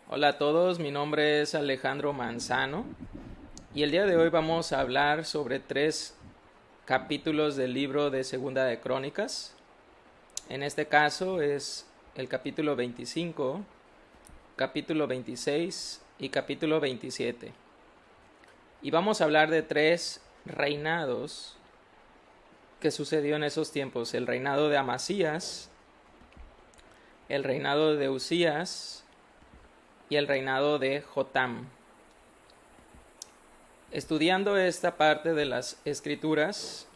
Hola a todos, mi nombre es Alejandro Manzano y el día de hoy vamos a hablar sobre tres capítulos del libro de Segunda de Crónicas. En este caso es el capítulo 25, capítulo 26 y capítulo 27. Y vamos a hablar de tres reinados que sucedió en esos tiempos: el reinado de Amasías, el reinado de Usías y el reinado de Jotam. Estudiando esta parte de las escrituras,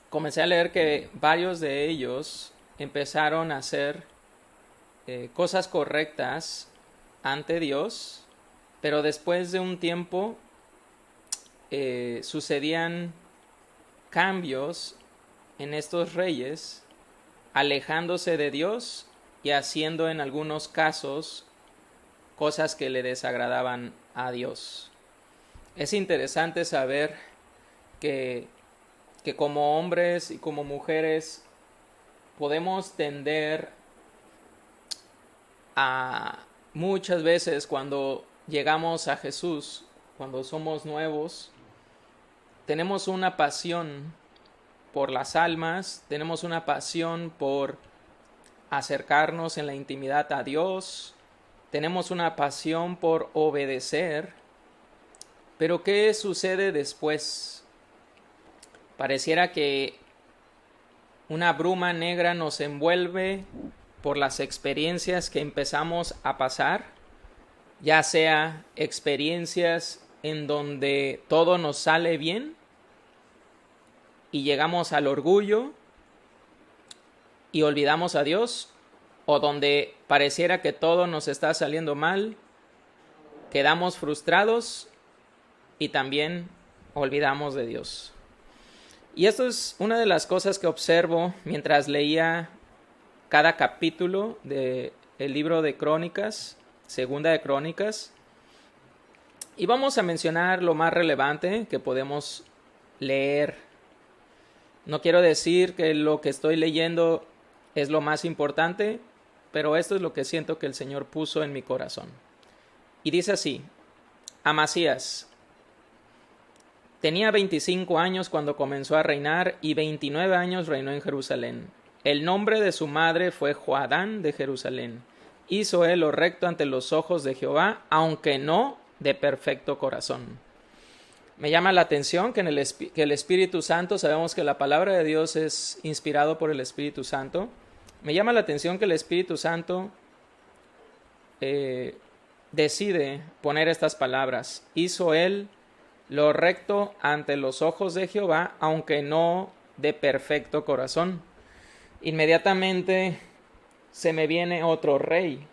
comencé a leer que varios de ellos empezaron a hacer cosas correctas ante Dios, pero después de un tiempo sucedían cambios en estos reyes, alejándose de Dios y haciendo en algunos casos cosas que le desagradaban a Dios. Es interesante saber que, que como hombres y como mujeres podemos tender a muchas veces cuando llegamos a Jesús, cuando somos nuevos, tenemos una pasión por las almas, tenemos una pasión por acercarnos en la intimidad a Dios, tenemos una pasión por obedecer, pero ¿qué sucede después? Pareciera que una bruma negra nos envuelve por las experiencias que empezamos a pasar, ya sea experiencias en donde todo nos sale bien y llegamos al orgullo y olvidamos a Dios, o donde pareciera que todo nos está saliendo mal, quedamos frustrados y también olvidamos de Dios. Y esto es una de las cosas que observo mientras leía cada capítulo del libro de Crónicas, Segunda de Crónicas. Y vamos a mencionar lo más relevante que podemos leer. No quiero decir que lo que estoy leyendo es lo más importante, pero esto es lo que siento que el Señor puso en mi corazón. Y dice así: Amasías tenía 25 años cuando comenzó a reinar y 29 años reinó en Jerusalén. El nombre de su madre fue Joadán de Jerusalén. Hizo él lo recto ante los ojos de Jehová, aunque no de perfecto corazón. Me llama la atención que el Espíritu Santo, sabemos que la palabra de Dios es inspirado por el Espíritu Santo. Me llama la atención que el Espíritu Santo decide poner estas palabras: hizo él lo recto ante los ojos de Jehová, aunque no de perfecto corazón. Inmediatamente se me viene otro rey,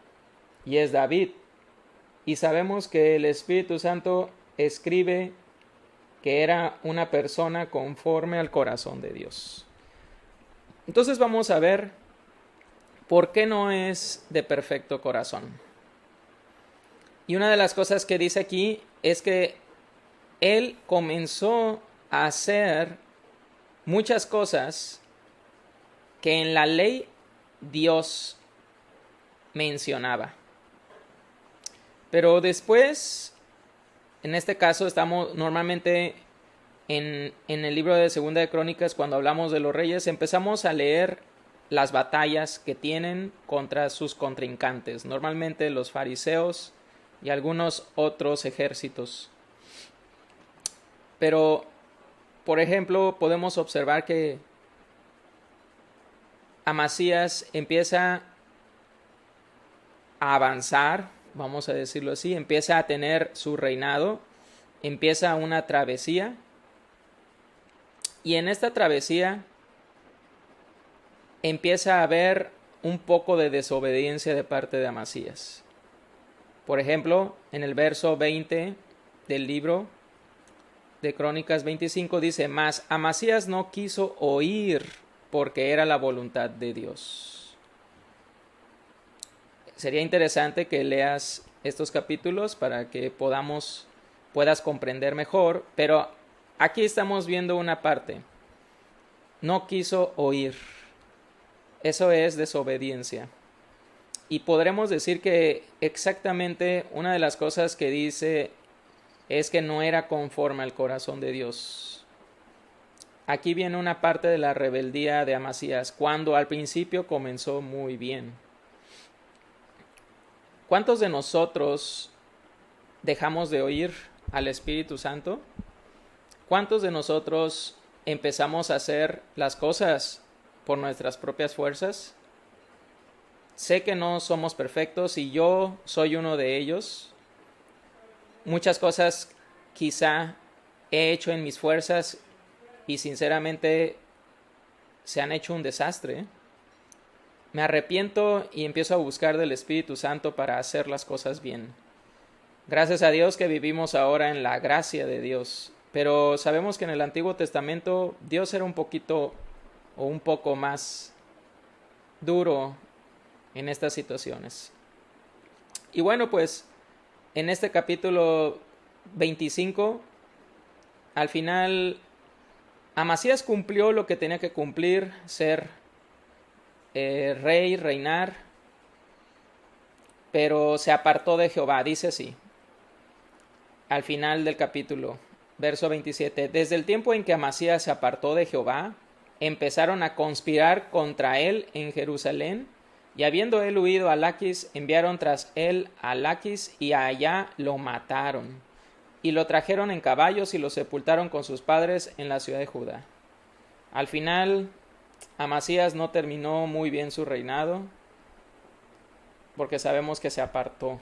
y es David. Y sabemos que el Espíritu Santo escribe que era una persona conforme al corazón de Dios. Entonces vamos a ver por qué no es de perfecto corazón. Y una de las cosas que dice aquí es que él comenzó a hacer muchas cosas que en la ley Dios mencionaba. Pero después, en este caso estamos normalmente en el libro de Segunda de Crónicas, cuando hablamos de los reyes, empezamos a leer las batallas que tienen contra sus contrincantes, normalmente los fariseos y algunos otros ejércitos. Pero, por ejemplo, podemos observar que Amasías empieza a avanzar, vamos a decirlo así, empieza a tener su reinado, empieza una travesía, y en esta travesía empieza a haber un poco de desobediencia de parte de Amasías. Por ejemplo, en el verso 20 del libro de Crónicas 25 dice: mas Amasías no quiso oír, porque era la voluntad de Dios. Sería interesante que leas estos capítulos para que puedas comprender mejor, pero aquí estamos viendo una parte: no quiso oír. Eso es desobediencia. y podremos decir que exactamente una de las cosas que dice es que no era conforme al corazón de Dios. Aquí viene una parte de la rebeldía de Amasías, cuando al principio comenzó muy bien. ¿Cuántos de nosotros dejamos de oír al Espíritu Santo? ¿Cuántos de nosotros empezamos a hacer las cosas por nuestras propias fuerzas? Sé que no somos perfectos y yo soy uno de ellos. Muchas cosas quizá he hecho en mis fuerzas y sinceramente se han hecho un desastre. Me arrepiento y empiezo a buscar del Espíritu Santo para hacer las cosas bien. Gracias a Dios que vivimos ahora en la gracia de Dios. Pero sabemos que en el Antiguo Testamento Dios era un poquito o un poco más duro en estas situaciones. Y bueno, pues en este capítulo 25, al final Amasías cumplió lo que tenía que cumplir, ser rey, reinar, pero se apartó de Jehová, dice así, al final del capítulo, verso 27, desde el tiempo en que Amasías se apartó de Jehová, empezaron a conspirar contra él en Jerusalén, y habiendo él huido a Laquis, enviaron tras él a Laquis, y allá lo mataron, y lo trajeron en caballos y lo sepultaron con sus padres en la ciudad de Judá. Al final, Amasías no terminó muy bien su reinado, porque sabemos que se apartó.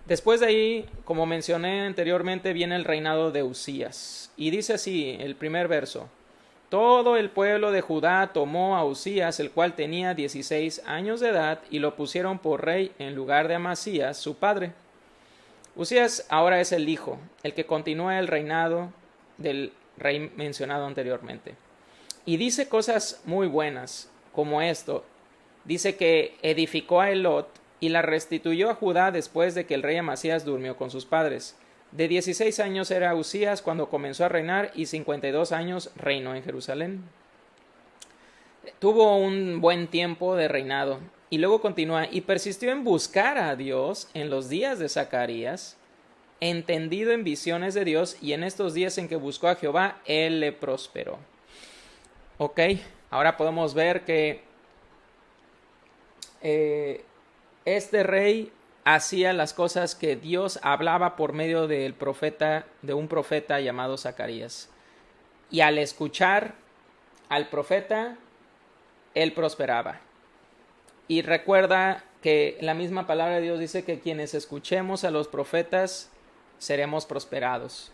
Después de ahí, como mencioné anteriormente, viene el reinado de Uzías. Y dice así, el primer verso: todo el pueblo de Judá tomó a Uzías, el cual tenía 16 años de edad, y lo pusieron por rey en lugar de Amasías, su padre. Uzías ahora es el hijo, el que continúa el reinado del rey mencionado anteriormente. Y dice cosas muy buenas, como esto. Dice que edificó a Elot y la restituyó a Judá después de que el rey Amasías durmió con sus padres. De 16 años era Uzías cuando comenzó a reinar y 52 años reinó en Jerusalén. Tuvo un buen tiempo de reinado y luego continúa, y persistió en buscar a Dios en los días de Zacarías, entendido en visiones de Dios, y en estos días en que buscó a Jehová, él le prosperó. Ok, ahora podemos ver que este rey hacía las cosas que Dios hablaba por medio de un profeta llamado Zacarías. Y al escuchar al profeta, él prosperaba. Y recuerda que la misma palabra de Dios dice que quienes escuchemos a los profetas seremos prosperados,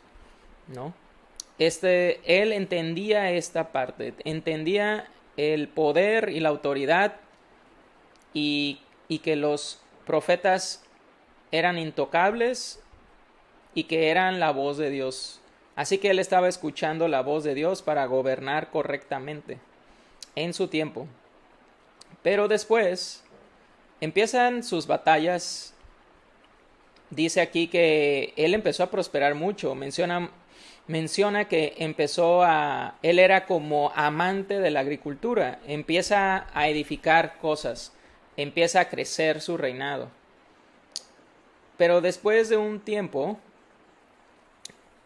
¿no? Él entendía esta parte, entendía el poder y la autoridad y que los profetas eran intocables y que eran la voz de Dios. Así que él estaba escuchando la voz de Dios para gobernar correctamente en su tiempo. Pero después empiezan sus batallas. Dice aquí que él empezó a prosperar mucho. Menciona que él era como amante de la agricultura, empieza a edificar cosas, empieza a crecer su reinado. Pero después de un tiempo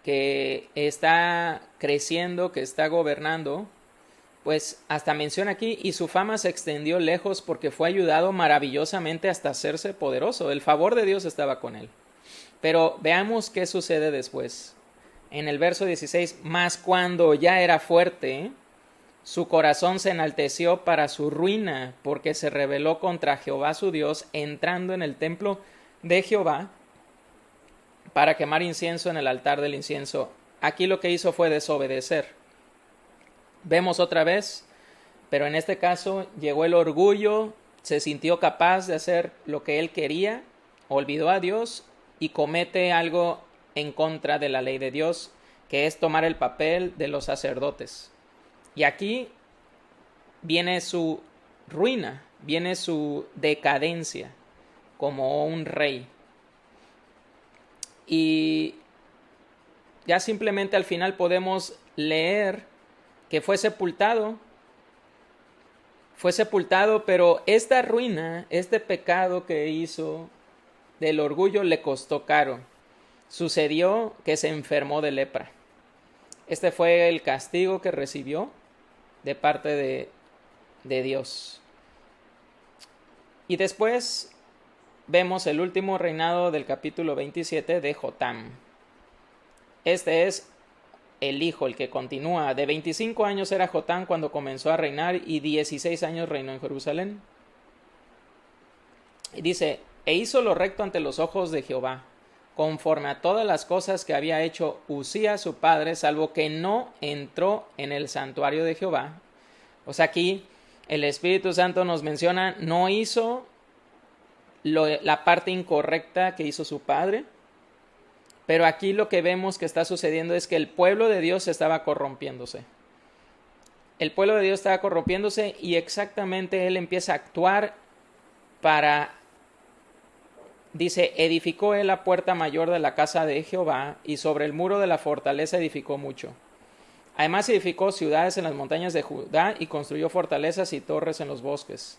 que está creciendo, que está gobernando, pues hasta menciona aquí, y su fama se extendió lejos porque fue ayudado maravillosamente hasta hacerse poderoso. El favor de Dios estaba con él. Pero veamos qué sucede después. En el verso 16, mas cuando ya era fuerte, su corazón se enalteció para su ruina, porque se rebeló contra Jehová su Dios, entrando en el templo de Jehová para quemar incienso en el altar del incienso. Aquí lo que hizo fue desobedecer. Vemos otra vez, pero en este caso llegó el orgullo, se sintió capaz de hacer lo que él quería, olvidó a Dios y comete algo en contra de la ley de Dios, que es tomar el papel de los sacerdotes. Y aquí viene su ruina, viene su decadencia como un rey. Y ya simplemente al final podemos leer que fue sepultado fue sepultado, pero esta ruina, este pecado que hizo del orgullo le costó caro. Sucedió que se enfermó de lepra. Este fue el castigo que recibió de parte de Dios. Y después vemos el último reinado del capítulo 27 de Jotam. Este es el hijo, el que continúa. De 25 años era Jotam cuando comenzó a reinar y 16 años reinó en Jerusalén. Y dice, e hizo lo recto ante los ojos de Jehová, conforme a todas las cosas que había hecho Usías su padre, salvo que no entró en el santuario de Jehová. O sea, aquí el Espíritu Santo nos menciona, no hizo la parte incorrecta que hizo su padre, pero aquí lo que vemos que está sucediendo es que el pueblo de Dios estaba corrompiéndose. El pueblo de Dios estaba corrompiéndose y exactamente él empieza a actuar para... Dice, edificó él la puerta mayor de la casa de Jehová y sobre el muro de la fortaleza edificó mucho. Además edificó ciudades en las montañas de Judá y construyó fortalezas y torres en los bosques.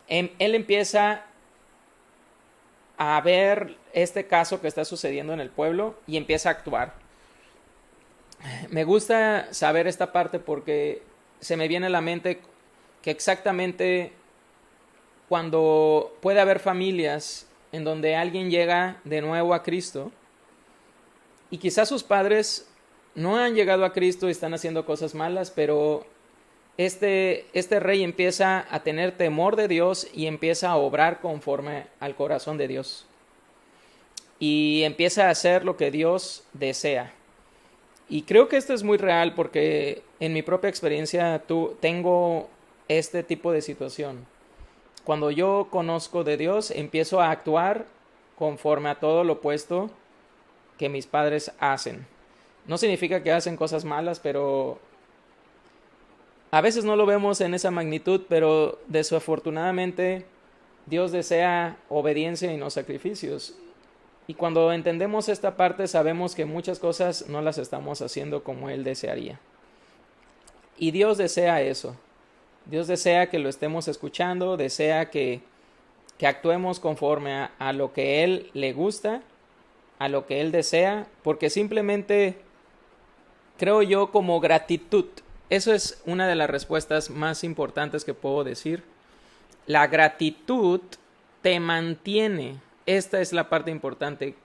Él empieza a ver este caso que está sucediendo en el pueblo y empieza a actuar. Me gusta saber esta parte porque se me viene a la mente que exactamente cuando puede haber familias en donde alguien llega de nuevo a Cristo y quizás sus padres no han llegado a Cristo y están haciendo cosas malas, pero este rey empieza a tener temor de Dios y empieza a obrar conforme al corazón de Dios. Y empieza a hacer lo que Dios desea. Y creo que esto es muy real porque en mi propia experiencia tengo este tipo de situación. Cuando yo conozco de Dios, empiezo a actuar conforme a todo lo opuesto que mis padres hacen. No significa que hacen cosas malas, pero a veces no lo vemos en esa magnitud, pero desafortunadamente Dios desea obediencia y no sacrificios. Y cuando entendemos esta parte, sabemos que muchas cosas no las estamos haciendo como Él desearía. Y Dios desea eso. Dios desea que lo estemos escuchando, desea que actuemos conforme a lo que Él le gusta, a lo que Él desea, porque simplemente creo yo como gratitud. Eso es una de las respuestas más importantes que puedo decir. La gratitud te mantiene. Esta es la parte importante.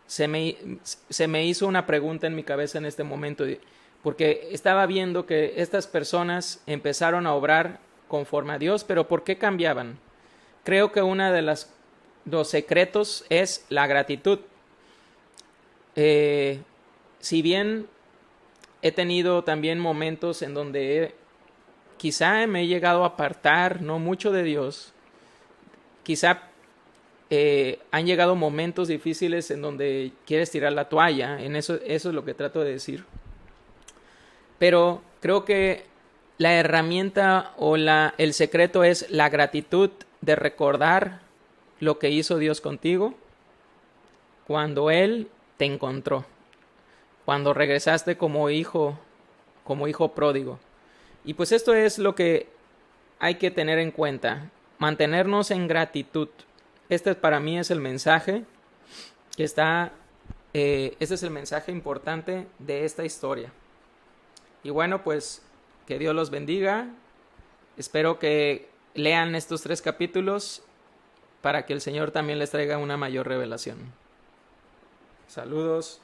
Se me hizo una pregunta en mi cabeza en este momento, porque estaba viendo que estas personas empezaron a obrar conforme a Dios, pero ¿por qué cambiaban? Creo que uno de los secretos es la gratitud. Si bien he tenido también momentos en donde quizá me he llegado a apartar no mucho de Dios, quizá han llegado momentos difíciles en donde quieres tirar la toalla, eso es lo que trato de decir. Pero creo que la herramienta o el secreto es la gratitud de recordar lo que hizo Dios contigo cuando Él te encontró, cuando regresaste como hijo pródigo. Y pues esto es lo que hay que tener en cuenta, mantenernos en gratitud. Este para mí es el mensaje que este es el mensaje importante de esta historia. Y bueno, pues que Dios los bendiga. Espero que lean estos 3 capítulos para que el Señor también les traiga una mayor revelación. Saludos.